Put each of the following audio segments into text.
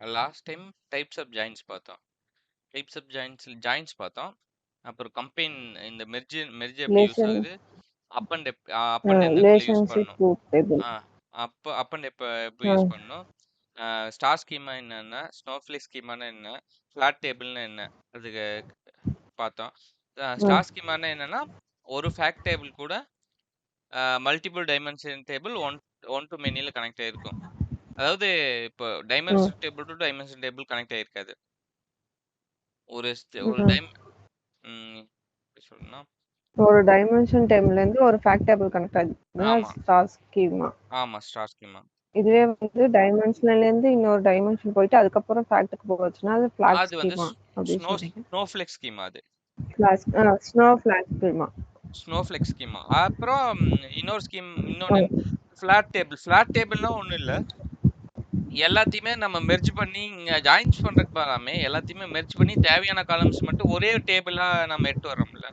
Last time types of joins பார்த்தோம். Types of joins பார்த்தோம். அப்புறம் கம்பைன் இந்த மெர்ஜ் எப்படி யூஸ் ரிலேஷன் ஆகுது, அப் அண்ட் எந்த இடத்துல யூஸ் ரிலேஷன்ஷிப் பண்ணணும், ட்ரூத் டேபிள். அப் அண்ட் எப்போ யூஸ் பண்ணணும், ஸ்டார் ஸ்கீமா என்னென்ன, ஸ்னோஃப்ளேக் ஸ்கீமானா என்ன, ஃபிளாட் டேபிள்னா என்ன, அதுக்கு பார்த்தோம். ஸ்டார் ஸ்கீமானா என்னன்னா ஒரு ஃபேக்ட் டேபிள் கூட multiple dimension table one to மெனியில் கனெக்ட் ஆகிருக்கும். அதாவது இப்போ dimension table to dimension table connect ஆகிருக்காது. ஒரு ஒரு டைம் சொல்லணும்னா ஒரு டைமென்ஷன் டேபிள்ல இருந்து ஒரு ஃபேக்ட் டேபிள் கனெக்ட் ஆகுது ஸ்டார் ஸ்கீமா. ஆமா ஸ்டார் ஸ்கீமா. இதுவே வந்து டைமென்ஷன்ல இருந்து இன்னொரு டைமென்ஷன் போயிட்டு அதுக்கப்புறம் ஃபேக்ட்டுக்கு போச்சுன்னா அது ஃபிளாட் அது வந்து ஸ்கீமா அப்படின்னு சொல்றீங்க. Snowflake schema. அது snow flat schema. Snowflake schema. அப்புறம் இன்னொரு ஸ்கீம் இன்னொன்னு ஃபிளாட் டேபிள். ஃபிளாட் டேபிள்னா ஒன்றும் இல்லை, எல்லாத்தையுமே நம்ம மெர்ஜ் பண்ணி இங்கே ஜாயின்ஸ் பண்ணுறதுக்கு பாராமே எல்லாத்தையுமே மெர்ஜ் பண்ணி தேவையான காலம்ஸ் மட்டும் ஒரே டேபிளாக நம்ம எடுத்து வரோம்ல,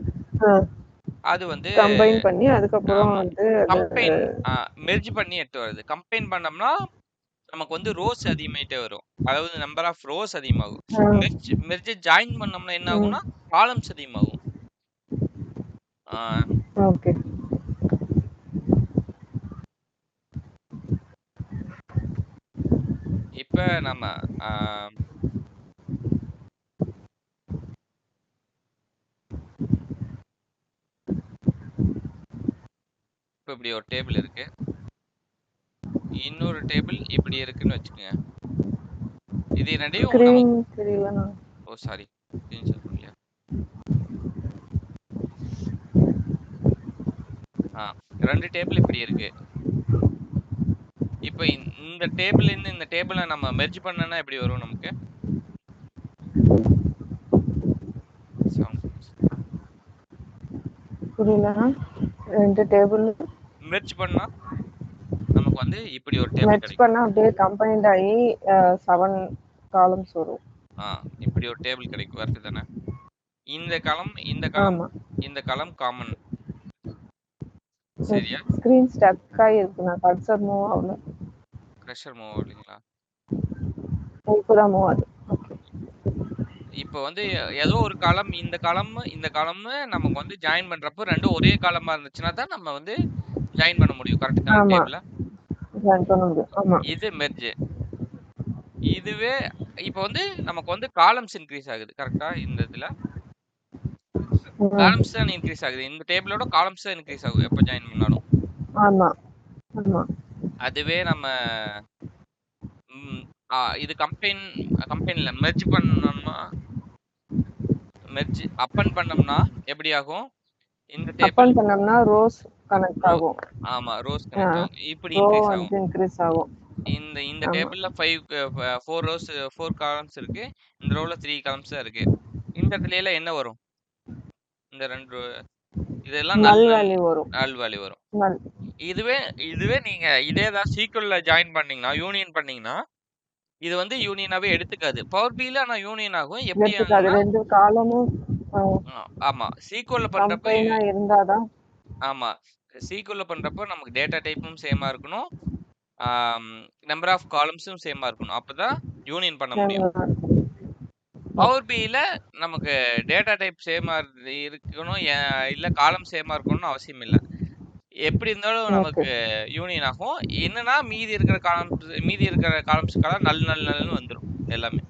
அது வந்து கம்பைன் பண்ணி அதுக்கப்புறம் வந்து கம்பைன் மெர்ஜ் பண்ணி எடுத்து வருது. கம்பைன் பண்ணோம்னா நமக்கு வந்து ரோஸ் அதிகமாயிட்டே வரும், அதாவது நம்பர் ஆஃப் ரோஸ் அதிகமாகும். மெர்ஜ் ஜாயின் பண்ணோம்னா என்ன ஆகும்னா காலம்ஸ் அதிகமாகும். ஓகே. இப்போ நம்ம இப்போ இப்படி ஒரு டேபிள் இருக்கு, இன்னொரு டேபிள் இப்படி இருக்குன்னு வச்சுக்கோங்க. இது ரெண்டையும் தெரியல. ஓ சாரி ஸ்கிரீன்ஷாட் பண்ணலையா. ரெண்டு டேபிள் இப்படி இருக்கு. இப்போ இந்த டேபிள் இருந்து இந்த டேபிளை நம்ம மெர்ஜ் பண்ணனா எப்படி வரும் நமக்கு? புரியல. ரெண்டு டேபிள் மெர்ஜ் பண்ணா நமக்கு வந்து இப்படி ஒரு டேபிள் மெர்ஜ் கிடைக்கும். பண்ணா அப்படியே கம்பைன்ட் ஆகி 7 காலம்ஸ் வரும். இப்படி ஒரு டேபிள் கிடைக்கும், கரெக்ட் தானே? இந்த காலம் இந்த காலம் காமன், சரியா? ஸ்கிரீன் ஸ்டக் ஆகிருக்கு, நான் கர்சர் மூவ் ஆகல. க்ரஷர் மூவ் ஆகலைங்களா? இப்போதான் மூவ் ஆகுது. இப்போ வந்து ஏதோ ஒரு காலம் இந்த காலம் நமக்கு வந்து ஜாயின் பண்றப்போ ரெண்டும் ஒரே காலமா இருந்துச்சுன்னா தான் நம்ம வந்து ஜாயின் பண்ண முடியும், கரெக்ட் தானே? டேபிள இது மெர்ஜ். இதுவே இப்போ வந்து நமக்கு வந்து காலம்ஸ் இன்க்ரீஸ் ஆகுது, கரெக்டா? இந்த இதுல காலம்ஸ் தான் இன்க்ரீஸ் ஆகுது, இந்த டேபிளோட காலம்ஸ் தான் இன்க்ரீஸ் ஆகும் எப்போ ஜாயின் பண்ணாலும். அதுவே நம்ம இது கம்பெனில மெர்ஜ் பண்ணோம்னா, மெர்ஜ் அப்பன் பண்ணோம்னா எப்படி ஆகும்? இந்த டேபிள் பண்ணோம்னா ரோஸ் கனெக்ட் ஆகும். ஆமா ரோஸ் கனெக்ட் ஆகும், இப்படி இன்க்ரீஸ் ஆகும். இந்த டேபிள்ல 4 ரோஸ் 4 காலம்ஸ் இருக்கு, இந்த ரோல 3 காலம்ஸ் தான் இருக்கு. இந்த இடத்துல என்ன வரும்? இந்த ரெண்டு இதெல்லாம் நல் வேல்யூ வரும். இதுவே நீங்க இதேதான் சீக்வல்ல ஜாயின் பண்ணீங்கன்னா, யூனியன் பண்ணீங்கன்னா இது வந்து யூனியனாவே எடுத்துக்காது. பவர் பில ஆனா யூனியன் ஆகும். எப்படி ரெண்டு காலமும் ஆமா சீக்வல்ல பண்றப்ப இருந்தாதான். ஆமா சீக்வல்ல பண்றப்போ நமக்கு டேட்டா டைப்பும் சேமா இருக்கணும், நம்பர் ஆஃப் காலம்ஸும் சேமா இருக்கணும், அப்பதான் யூனியன் பண்ண முடியும். பவர் பில நமக்கு டேட்டா டைப் சேமா இருக்கணும் இல்ல காலம் சேமா இருக்கணும்னு அவசியம் இல்லை, எப்படி இருந்தாலும் நமக்கு யூனியன் ஆகும். என்னன்னா மீதி இருக்கிற காலம்ஸுக்கெல்லாம் நல்லன்னு வந்துடும் எல்லாமே.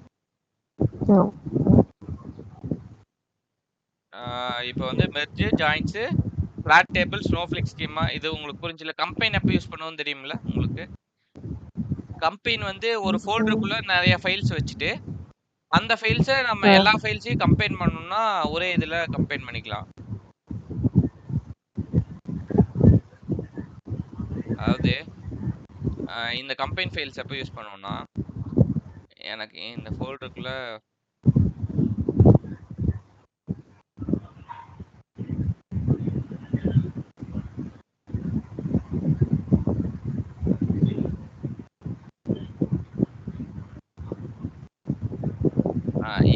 இப்போ வந்து merge joins flat table snowflake schema இது உங்களுக்கு புரிஞ்சல. கம்பைன் எப்போ யூஸ் பண்ணுவோம் தெரியுமில்ல உங்களுக்கு? கம்பைன் வந்து ஒரு ஃபோல்டருக்குள்ள நிறைய ஃபைல்ஸ் வச்சுட்டு அந்த ஃபைல்ஸை நம்ம எல்லா ஃபைல்ஸையும் கம்பைன் பண்ணணும்னா ஒரே இதுல கம்பைன் பண்ணிக்கலாம். அதாவது இந்த கம்பைன் ஃபைல்ஸ் எப்போ யூஸ் பண்ணுவோம்னா, எனக்கு இந்த ஃபோல்டருக்குள்ள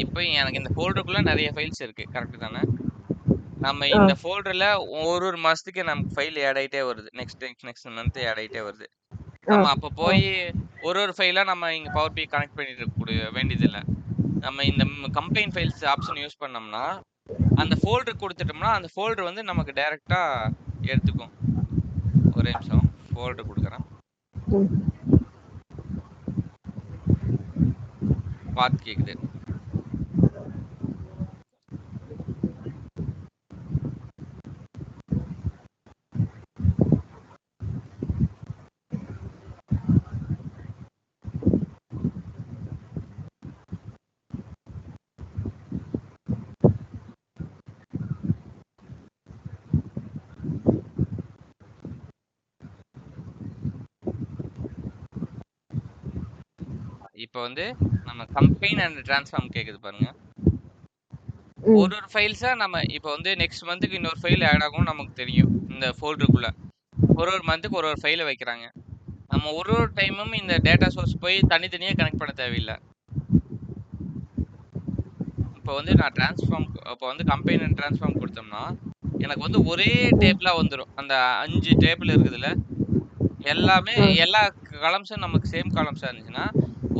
இப்போ எனக்கு இந்த ஃபோல்டருக்குள்ள நிறைய ஃபைல்ஸ் இருக்கு, கரெக்ட் தானே? நம்ம இந்த ஃபோல்டர்ல ஒரு மாசத்துக்கு நமக்கு ஃபைல் ஆட் ஆயிட்டே வருது, நெக்ஸ்ட் மந்த் ஆட் ஆயிட்டே வருது. நம்ம ஆ. அப்ப ஆ. போய் ஒரு ஃபைலா நம்ம இங்க பவர் BI கனெக்ட் பண்ணிட்டு இருக்க வேண்டியதில்ல. நம்ம இந்த கம்பைன் ஃபைல்ஸ் ஆப்ஷன் யூஸ் பண்ணோம்னா, அந்த ஃபோல்டர் குடுத்துட்டோம்னா, அந்த ஃபோல்டர் வந்து நமக்கு டைரக்ட்டா எடுத்துக்கும். ஒரே நிமிஷம். ஃபோல்டர் குடுக்குறேன். ம். பாத் கேக்குது. இப்ப வந்து நம்ம கம்பைன் அண்ட் டிரான்ஸ்ஃபார்ம் கேக்குது பாருங்க. ம். ஒரு ஃபைல்ஸா நம்ம இப்ப வந்து நெக்ஸ்ட் மந்த்துக்கு இன்னொரு ஃபைல் ஆட் ஆகும்னு நமக்கு தெரியும். இந்த ஃபோல்டருக்குள்ள. ஒரு மந்த்துக்கு ஒரு ஃபைல வைக்கிறாங்க. நம்ம ஒரு டைமும் இந்த டேட்டா சோர்ஸ் போய் தனித்தனியா கனெக்ட் பண்ண தேவையில்ல. இப்ப வந்து நான் இப்ப வந்து கம்பைன் அண்ட் டிரான்ஸ்ஃபார்ம் குடுத்தோம்னா, எனக்கு வந்து ஒரே ம். டேபிளா வந்துரும். அந்த 5 டேபிள் இருக்குதுல்ல, எல்லாமே ஆ. எல்லா காலம்ஸும் நமக்கு சேம் காலம்ஸா இருந்துச்சுன்னா,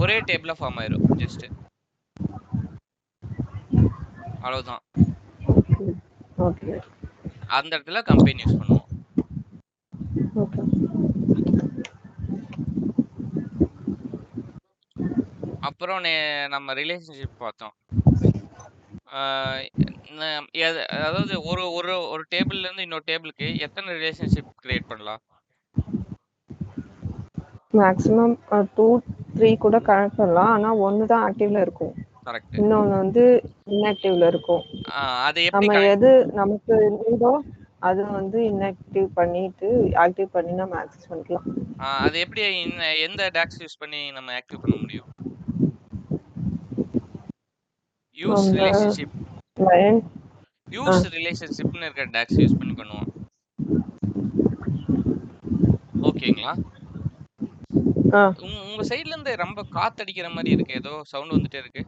ஒரே டேபிளா ஃபார்ம் ஆயிரும். ஜஸ்ட் அவ்வளவுதான். ஓகே. ஓகே. அந்த இடத்துல கம்பைன் யூஸ் பண்ணுவோம். ஓகே. அப்புறம் நம்ம ரிலேஷன்ஷிப் பார்த்தோம். ஆ அதாவது ஒரு ஒரு ஒரு டேபிள்ல இருந்து இன்னொரு டேபிளுக்கு எத்தனை ரிலேஷன்ஷிப் கிரியேட் பண்ணலாம்? மேக்ஸிமம் 2, 3 கூட கனெக்ட் பண்ணலாம். ஆனா 1 தான் ஆக்டிவ்ல இருக்கும். கரெக்ட். இன்னொன்னு வந்து இன்ஆக்டிவ்ல இருக்கும். அது எப்படி நம்ம கனெக்ட் எது நமக்கு நீடோ அது வந்து இன்ஆக்டிவ் பண்ணிட்டு, ஆக்டிவ் பண்ணி நம்ம ஆக்சஸ் பண்ணிக்கலாம். அது எப்படி எந்த டாக்ஸ் யூஸ் பண்ணி நம்ம ஆக்டிவ் பண்ண முடியும்? யூஸ் அந்த ரிலேஷன்ஷிப் லயன் ஆ. யூஸ் ரிலேஷன்ஷிப்னு இருக்க டாக்ஸ் யூஸ் பண்ணி பண்ணுவோம். ஓகேங்களா? ஆ. உங்க சைடுல இருந்து ரொம்ப காத்தடிக்கிற மாதிரி இருக்கு. ஏதோ சவுண்ட் வந்துட்டே இருக்கு.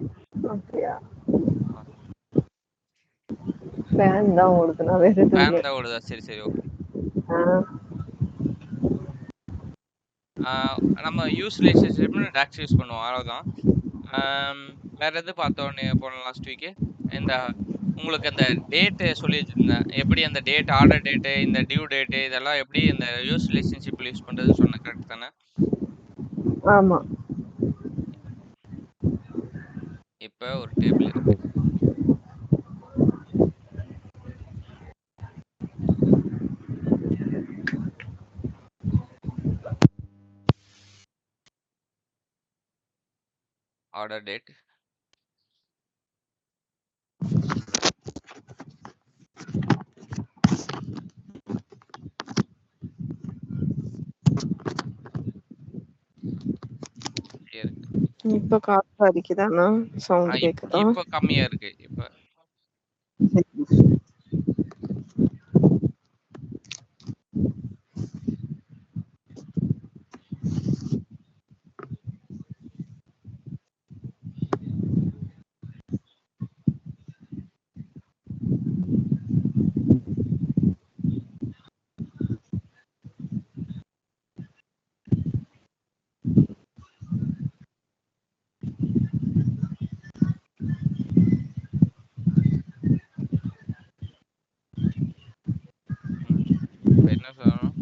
அப்படியா? ஆ, ஃபேன் தான் ஓடுது. நான் வேற எதுவும் இல்ல. ஃபேன் தான் ஓடுதா? சரி, சரி. ஓகே. ஆ. ஆ, நம்ம யூஸ் ரிலேஷன்ஷிப்னு டாக்ஸ் யூஸ் பண்ணுவோம். அவ்வளவுதான். ஆம், வேற எது பார்த்தோம் போன லாஸ்ட் வீக்கு? இந்த உங்களுக்கு அந்த டேட் சொல்லி வச்சிருந்தேன். எப்படி அந்த டேட், ஆர்டர் டேட்டு, இந்த டியூ டேட்டு இதெல்லாம் எப்படி இந்த யூஸ் ரிலேஷன்ஷிப்ல யூஸ் பண்றதுன்னு சொன்னேன். கரெக்ட் தானே? ஆமா. இப்ப ஒரு டேபிள் இருக்கு. Order date. இருக்கு. இப்ப காத்து அடிக்குதாண்ணா? சவுண்ட் கேக்குதா? இப்ப கம்மியா இருக்கு. இப்ப ம். இப்ப என்ன சொல்லணும்?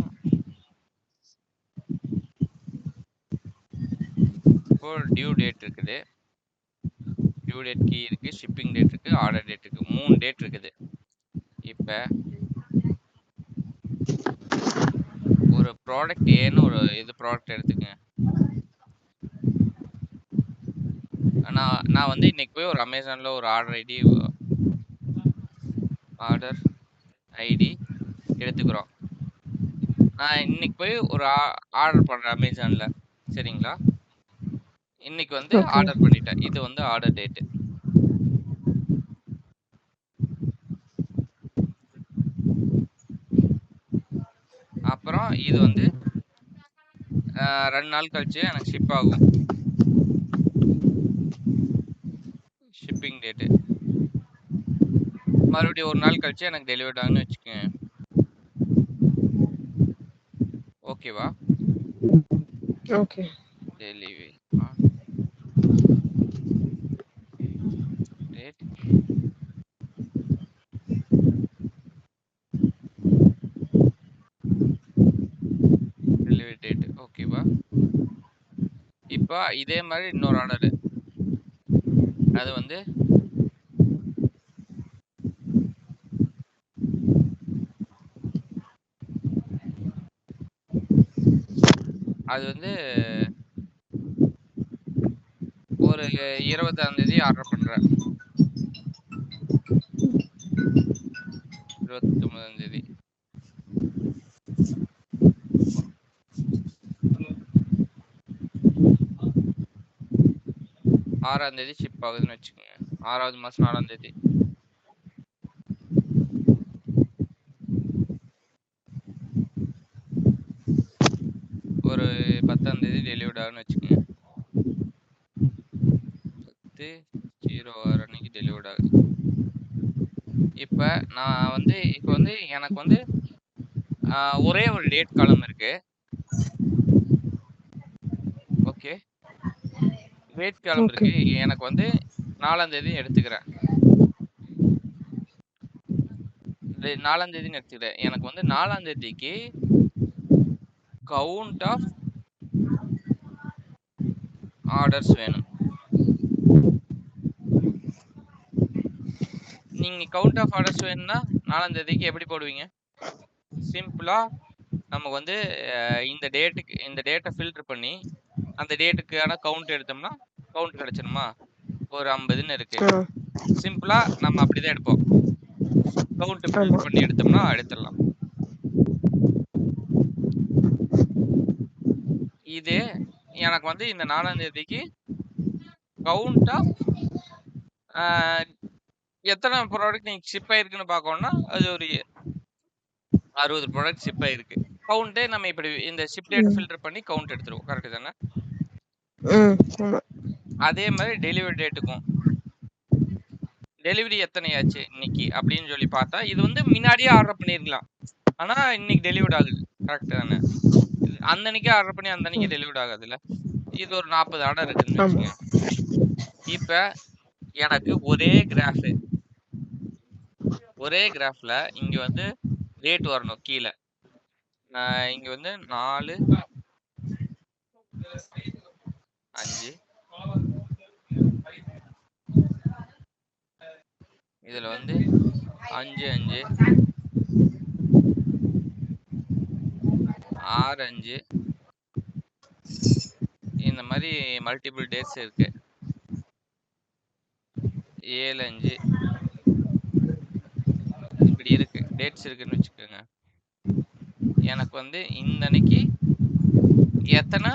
இப்போ டியூ டேட் இருக்குது. டியூ டேட் கீ இருக்கு. ஷிப்பிங் டேட் இருக்கு. ஆர்டர் டேட் இருக்கு. 3 டேட் இருக்குது. இப்ப ஒரு ப்ராடக்ட் ஏன்னு ஒரு ப்ராடக்ட் எடுத்துக்கங்க. நான் வந்து இன்னைக்கு போய் ஒரு அமேசான்ல ஒரு ஆர்டர் ஐடி எடுத்துக்கிறோம். நான் இன்னைக்கு போய் ஒரு ஆர்டர் பண்றேன் அமேசான்ல. சரிங்களா? இன்னைக்கு வந்து ஓகே. ஆர்டர் பண்ணிட்டேன். இது வந்து ஆர்டர் டேட். அப்புறம் இது வந்து 2 நாள் கழிச்சு எனக்கு ஷிப் ஆகும். Shipping date. மறுபடியும் ஒரு நாள் கழிச்சு எனக்கு டெலிவர்ட் ஆகும்னு வச்சுக்கோங்க. ஓகேவா? Okay. Delivery date delivery date ஓகேவா. இப்போ இதே மாதிரி இன்னொரு ஆர்டர், அது வந்து அது வந்து ஒரு 20ஆம் தேதி ஆர்டர் பண்றேன். 29ஆம் தேதி. ஆறாம் தேதி ஷிப் ஆகுதுன்னு வச்சுக்கோங்க. 6வது மாசம் 4ஆம் தேதி. ஒரு 10ஆம் தேதி டெலிவர்ட் ஆகுன்னு வச்சுக்கோங்க. 10/06 அன்னைக்கு டெலிவர்ட் ஆகுது. இப்போ நான் வந்து எனக்கு வந்து ஒரே ஒரு டேட் காலம் இருக்கு. ஓகே, டேட் காலம் ஓகே. இருக்கு. எனக்கு வந்து 4ஆம் தேதி எடுத்துக்கிறேன். 4ஆம் தேதின்னு எடுத்துக்கிறேன். எனக்கு வந்து 4ஆம் தேதிக்கு கவுண்ட் ஆஃப் ஆர்டர்ஸ் வேணும். நீங்க கவுண்ட் ஆஃப் ஆர்டர்ஸ் வேணும்னா 4ஆம் தேதிக்கு எப்படி போடுவீங்க? சிம்பிளா நமக்கு வந்து இந்த டேட்டை ஃபில்டர் பண்ணி அந்த டேட்டுக்கான கவுண்ட் எடுத்தோம்னா கவுண்ட் கிடைச்சிருமா? ஒரு 50ன்னு இருக்கு. ஆ. சிம்பிளா நம்ம அப்படிதான் எடுப்போம். கவுண்ட் ஆமா. ஃபில்டர் பண்ணி எடுத்தோம்னா எடுத்துடலாம். இது எனக்கு வந்து இந்த 4ஆம் தேதிக்கு கவுண்ட் ஆஃப் எத்தனை ப்ராடக்ட் நீங்க ஷிப் ஆயிருக்குன்னு பார்க்கணும்னா அது ஒரு 60 ப்ராடக்ட் ஷிப் ஆயிருக்கு. கவுண்டே நம்ம இப்படி இந்த ஷிப் டேட்டை ம். ஃபில்டர் பண்ணி கவுண்ட் எடுத்துருவோம். கரெக்ட் தானே? ஆமா. அதே மாதிரி டெலிவரி டேட்டுக்கும் டெலிவரி எத்தனை ஆச்சு இன்னைக்கு அப்படின்னு சொல்லி பார்த்தா இது வந்து முன்னாடியே ஆர்டர் பண்ணிருக்கலாம். ஆனா இன்னைக்கு டெலிவர்ட் ஆகுது. கரெக்ட் தானே? அந்த அன்னைக்கே ஆர்டர் பண்ணி அந்த அன்னைக்கு டெலிவர்ட் ஆகாதுல்ல. இது ஒரு 40 ஆர்டர் இருக்குதுன்னு ஆமா. வச்சுங்க. இப்ப எனக்கு ஒரே கிராஃப்ல இங்க வந்து ரேட் வரணும் கீழே. இங்க வந்து 4, 5 இதுல வந்து 5, 5 6, 5 இந்த மாதிரி மல்டிபிள் டேட்ஸ் இருக்கு. 7, 5 இப்படி இருக்கு, டேட்ஸ் இருக்குன்னு வச்சுக்கோங்க. எனக்கு வந்து இந்த அன்னைக்கு எத்தனை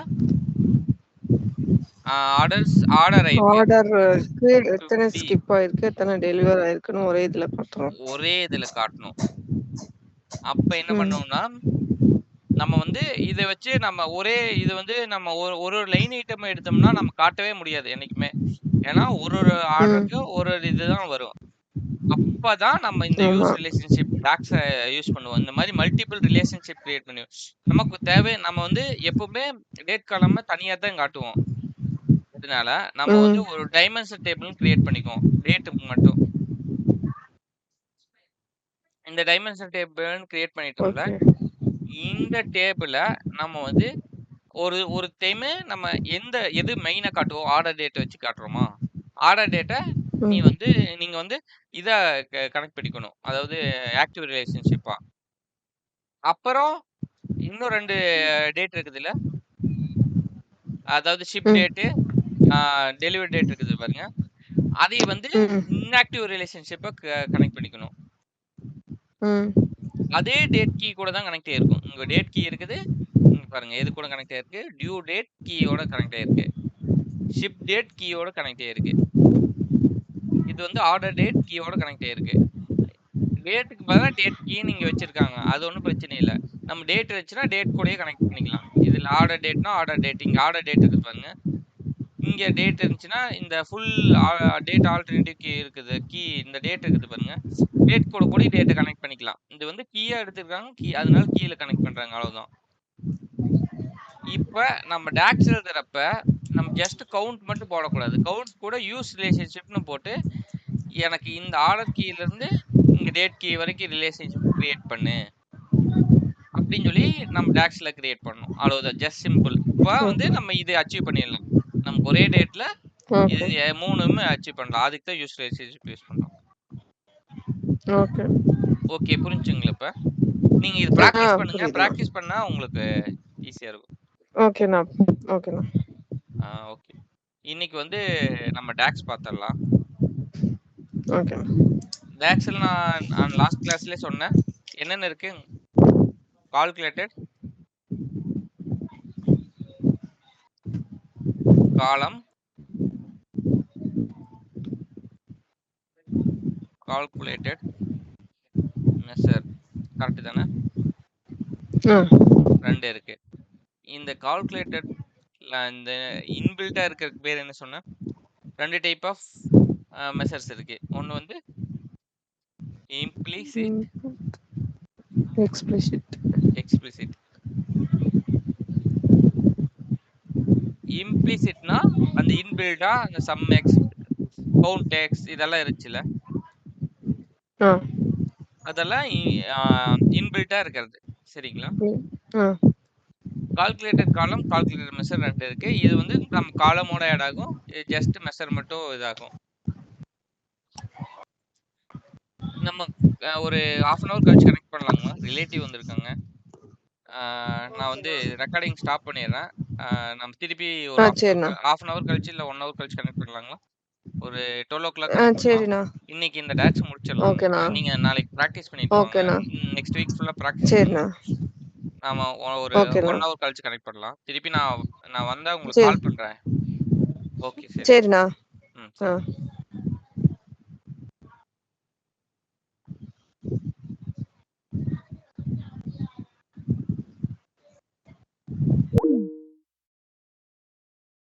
ஆர்டர் ஆயிருக்கு? ஆர்டருக்கு எத்தனை 250 ஸ்கிப் ஆயிருக்கு, எத்தனை டெலிவர் ஆயிருக்குன்னு ஒரே இதுல பாத்துறோம். ஒரே இதுல காட்டணும். அப்ப என்ன ம். பண்ணுவோம்னா நம்ம வந்து இதை வச்சு நம்ம இது வந்து நம்ம ஒரு லைன் ஐட்டம் எடுத்தோம்னா நம்ம காட்டவே முடியாது என்னைக்குமே. ஏன்னா ஒரு ஆர்டருக்கு ஒரு இதுதான் வரும். அப்பதான் நம்ம இந்த ஆமா. யூஸ் ரிலேஷன்ஷிப் டாக்ஸை யூஸ் பண்ணுவோம். இந்த மாதிரி மல்டிபிள் ரிலேஷன்ஷிப் கிரியேட் பண்ணுவோம். நமக்கு தேவை நம்ம வந்து எப்பவுமே டேட் காலமா தனியா தான் காட்டுவோம். அதனால நம்ம வந்து ம். ஒரு டைமென்ஷன் டேபிள் கிரியேட் பண்ணிக்குவோம் டேட்டுக்கு மட்டும். இந்த டைமென்ஷன் டேபிள் கிரியேட் பண்ணிட்டோம்ல, ஓகே. இந்த டேபிள நம்ம வந்து ஒரு டைம் நம்ம எது மெயினா காட்டுவோம், ஆர்டர் டேட் வச்சு காட்டுறோமா, ஆர்டர் டேட்டை ம். நீங்க வந்து இத கனெக்ட் பண்ணிக்கணும். அதாவது ஆக்டிவ் ரிலேஷன்ஷிப்பா. அப்புறம் இன்னும் 2 டேட் இருக்குதுல்ல, அதாவது ஷிப் ம். டேட்டு, டெலிவரி டேட் இருக்குது பாருங்க. அதை வந்து ம். இன்ஆக்டிவ் ரிலேஷன்ஷிப்பை கனெக்ட் பண்ணிக்கணும். ம். அதே டேட் கீ கூட தான் கனெக்ட் ஆயிருக்கும். உங்க டேட் கீ இருக்குது, இங்க பாருங்க எது கூட கனெக்ட் ஆயிருக்கு, டியூ டேட் கீயோட கனெக்ட் ஆயிருக்கு, ஷிப் டேட் கீயோட கனெக்ட் ஆயிருக்கு, இது வந்து ஆர்டர் டேட் கீயோட கனெக்ட் ஆயிருக்கு. டேட்டுக்கு பதிலா டேட் கீன்னு இங்க வச்சிருக்காங்க, அது ஒன்றும் பிரச்சனை இல்லை. நம்ம டேட் வச்சுன்னா டேட் கூடயே கனெக்ட் பண்ணிக்கலாம். இதுல ஆர்டர் டேட்னா ஆர்டர் டேட், இங்க ஆர்டர் டேட் இருக்குது பாருங்க, இங்க டேட் இருந்துச்சுன்னா இந்த ஃபுல் டேட் ஆல்டர்னேட்டிவ் கீ இருக்குது, இந்த டேட் இருக்குது பாருங்க, டேட் கூட டேட்டை கனெக்ட் பண்ணிக்கலாம். இது வந்து கீயா எடுத்துருக்காங்க, அதனால கீழே கனெக்ட் பண்றாங்க, அவ்வளவுதான். இப்ப நம்ம டாக்ஸ் எழுதுறப்ப நம்ம ஜஸ்ட் கவுண்ட் மட்டும் போடக்கூடாது. கவுண்ட் கூட யூஸ் ரிலேஷன்ஷிப்னு போட்டு எனக்கு இந்த ஆர்டர் கீல இருந்து இங்க டேட் கீ வரைக்கும் ரிலேஷன்ஷிப் கிரியேட் பண்ணு அப்படின்னு சொல்லி நம்ம டாக்ஸ்ல கிரியேட் பண்ணணும். அவ்வளவுதான், ஜஸ்ட் சிம்பிள். இப்போ வந்து நம்ம இது அச்சீவ் பண்ணிடலாம். நமக்கு ஒரே டேட்ல இது ஓகே மூணுமே அச்சீவ் பண்ணலாம். அதுக்கு தான் யூஸ் ரிலேஷன்ஷிப் யூஸ் பண்றோம். ஓகே ஓகே, புரிஞ்சுங்களா? இப்ப நீங்க இது பிராக்டிஸ் பண்ணுங்க. புரியுதுண்ணா. பிராக்டிஸ் பண்ணா உங்களுக்கு ஈஸியா இருக்கும். ஓகேண்ணா ஓகேண்ணா ஓகே, இன்னைக்கு வந்து நம்ம டாக்ஸ் பார்த்தரலாம். ஓகேண்ணா டாக்ஸ்ல நான் லாஸ்ட் கிளாஸ்லயே சொன்னேன். என்னென்ன இருக்கு? கால்குலேட்டட், காலம், கால்குலேட்டட், மெஷர். கரெக்ட் தானே? ஆ 2 இருக்கு. இந்த கால்குலேட்டட் இந்த இன்பில்ட்டா இருக்கிறதுக்கு பேர் என்ன சொன்னேன்? 2 டைப் ஆஃப் மெஷர்ஸ் இருக்கு. ஒன்னு வந்து இம்ப்ளிசிட், எக்ஸ்பிளிசிட். எக்ஸ்பிளிசிட். இம்ப்ளிசிட்னா அந்த இன்பில்டா அந்த சம் எக்ஸ், கவுண்ட் எக்ஸ் இதெல்லாம் இருந்துச்சுல, ஆ அதெல்லாம் இன்பில்ட்டா இருக்கிறது. சரிங்களா? ஆ கால்குலேட்டட் காலம், கால்குலேட்டட் மெஷர் 2 இருக்கு. இது வந்து நம்ம காலமோட ஆட் ஆகும். இது ஜஸ்ட் மெஷர் மட்டும் இதாகும். நம்ம ஒரு 1/2 அன் ஹவர் கழிச்சு கனெக்ட் பண்ணலாங்களா? ரிலேட்டிவ் வந்திருக்காங்க. நான் வந்து ரெக்கார்டிங் ஸ்டாப் பண்ணிடுறேன். நம்ம திருப்பி ஒரு சரிண்ணா 1/2 அன் ஹவர் கழிச்சு இல்லை 1 ஹவர் கழிச்சு கனெக்ட் பண்ணலாங்களா? ஒரு 12 o'clock ஆ கனெக்ட் பண்ணலாம். சரிண்ணா இன்னைக்கு இந்த டாக்ஸ் முடிச்சிடலாம். ஓகேண்ணா நீங்க நாளைக்கு ப்ராக்டிஸ் பண்ணிட்டு வாங்க. ஓகேண்ணா நெக்ஸ்ட் வீக் ஃபுல்லா ப்ராக்டிஸ் சரிண்ணா பண்ணுங்க. நாம ஒரு ஓகேண்ணா 1 ஹவர் கழிச்சு கனெக்ட் பண்ணலாம். திருப்பி நான் வந்தா உங்களுக்கு சரி கால் பண்றேன். ஓகே, சரி. சரிண்ணா ம், ஆ சரி.